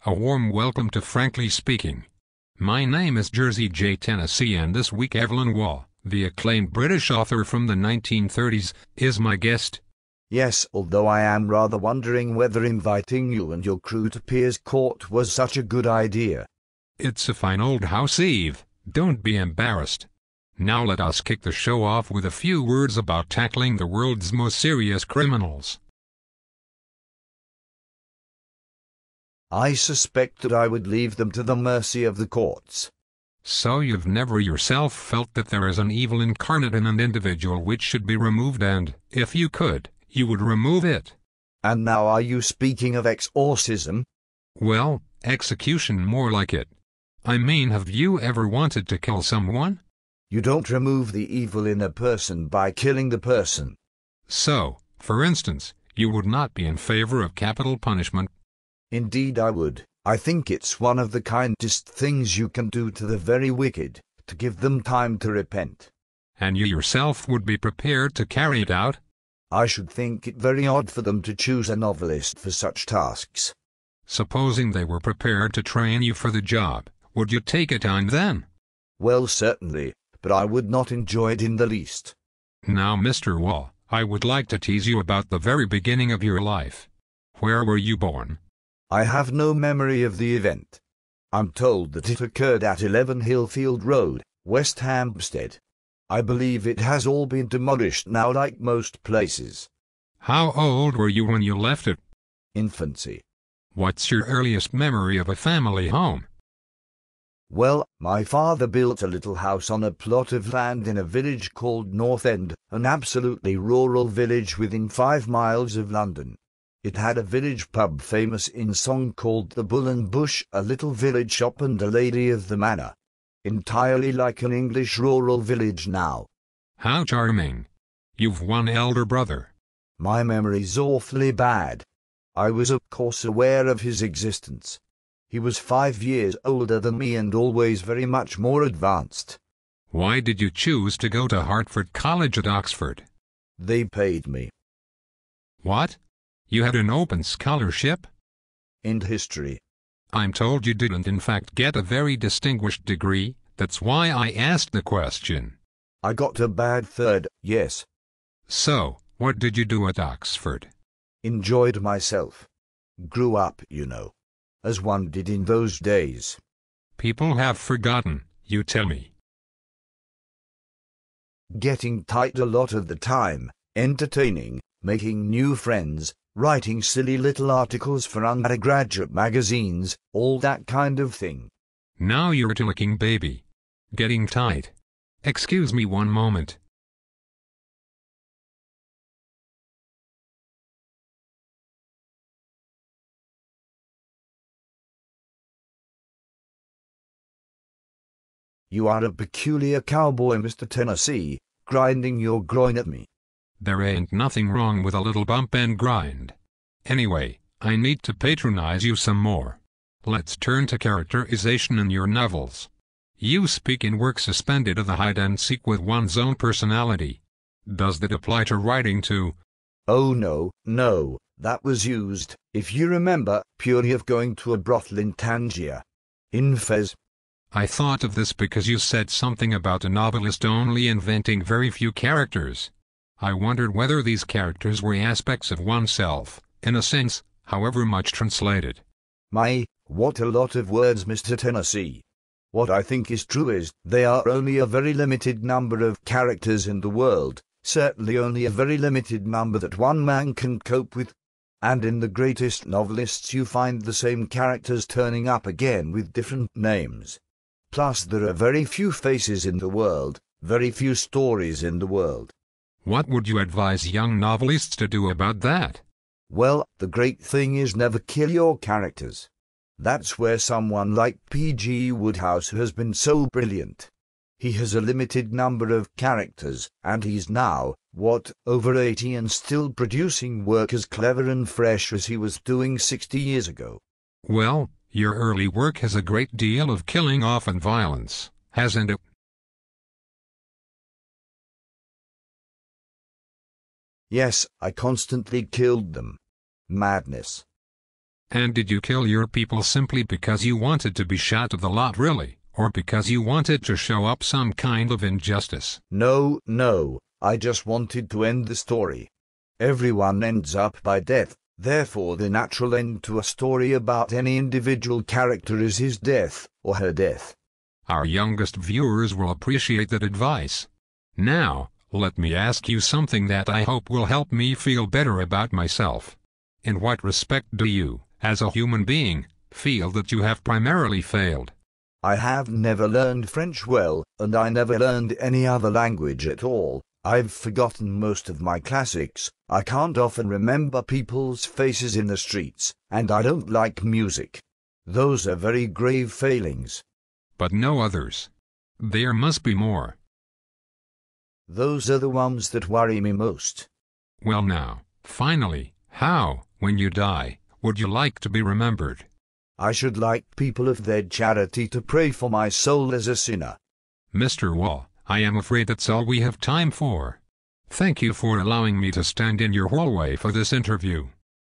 A warm welcome to Frankly Speaking. My name is Jersey J. Tennessee, and this week Evelyn Waugh, the acclaimed British author from the 1930s, is my guest. Yes, although I am rather wondering whether inviting you and your crew to Piers Court was such a good idea. It's a fine old house, Eve. Don't be embarrassed. Now let us kick the show off with a few words about tackling the world's most serious criminals. I suspect that I would leave them to the mercy of the courts. So you've never yourself felt that there is an evil incarnate in an individual which should be removed, and, if you could, you would remove it. And now are you speaking of exorcism? Well, execution more like it. I mean, have you ever wanted to kill someone? You don't remove the evil in a person by killing the person. So, for instance, you would not be in favor of capital punishment? Indeed I would. I think it's one of the kindest things you can do to the very wicked, to give them time to repent. And you yourself would be prepared to carry it out? I should think it very odd for them to choose a novelist for such tasks. Supposing they were prepared to train you for the job, would you take it on then? Well, certainly, but I would not enjoy it in the least. Now, Mr. Waugh, I would like to tease you about the very beginning of your life. Where were you born? I have no memory of the event. I'm told that it occurred at 11 Hillfield Road, West Hampstead. I believe it has all been demolished now, like most places. How old were you when you left it? Infancy. What's your earliest memory of a family home? Well, my father built a little house on a plot of land in a village called North End, an absolutely rural village within 5 miles of London. It had a village pub famous in song called the Bull and Bush, a little village shop and a lady of the manor. Entirely like an English rural village now. How charming. You've one elder brother. My memory's awfully bad. I was of course aware of his existence. He was 5 years older than me and always very much more advanced. Why did you choose to go to Hertford College at Oxford? They paid me. What? You had an open scholarship? In history. I'm told you didn't in fact get a very distinguished degree. That's why I asked the question. I got a bad third, yes. So, what did you do at Oxford? Enjoyed myself. Grew up, you know. As one did in those days. People have forgotten, you tell me. Getting tight a lot of the time, entertaining, making new friends, writing silly little articles for undergraduate magazines, all that kind of thing. Now you're talking, baby. Getting tight. Excuse me one moment. You are a peculiar cowboy, Mr. Tennessee, grinding your groin at me. There ain't nothing wrong with a little bump and grind. Anyway, I need to patronize you some more. Let's turn to characterization in your novels. You speak in work suspended of the hide and seek with one's own personality. Does that apply to writing too? Oh no, that was used, if you remember, purely of going to a brothel in Tangier. In Fez. I thought of this because you said something about a novelist only inventing very few characters. I wondered whether these characters were aspects of oneself, in a sense, however much translated. My, what a lot of words, Mr. Tennessee. What I think is true is, they are only a very limited number of characters in the world, certainly only a very limited number that one man can cope with. And in the greatest novelists you find the same characters turning up again with different names. Plus there are very few faces in the world, very few stories in the world. What would you advise young novelists to do about that? Well, the great thing is never kill your characters. That's where someone like P.G. Wodehouse has been so brilliant. He has a limited number of characters, and he's now, over 80 and still producing work as clever and fresh as he was doing 60 years ago. Well, your early work has a great deal of killing off and violence, hasn't it? Yes, I constantly killed them. Madness. And did you kill your people simply because you wanted to be shot of the lot really, or because you wanted to show up some kind of injustice? No, I just wanted to end the story. Everyone ends up by death, therefore the natural end to a story about any individual character is his death, or her death. Our youngest viewers will appreciate that advice. Now, let me ask you something that I hope will help me feel better about myself. In what respect do you, as a human being, feel that you have primarily failed? I have never learned French well, and I never learned any other language at all. I've forgotten most of my classics, I can't often remember people's faces in the streets, and I don't like music. Those are very grave failings. But no others. There must be more. Those are the ones that worry me most. Well now, finally, how, when you die, would you like to be remembered? I should like people of their charity to pray for my soul as a sinner. Mr. Waugh, I am afraid that's all we have time for. Thank you for allowing me to stand in your hallway for this interview.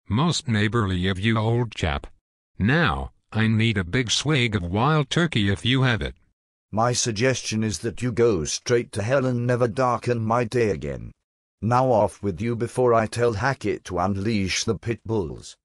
Most neighborly of you, old chap. Now, I need a big swig of wild turkey if you have it. My suggestion is that you go straight to hell and never darken my day again. Now off with you before I tell Hackett to unleash the pit bulls.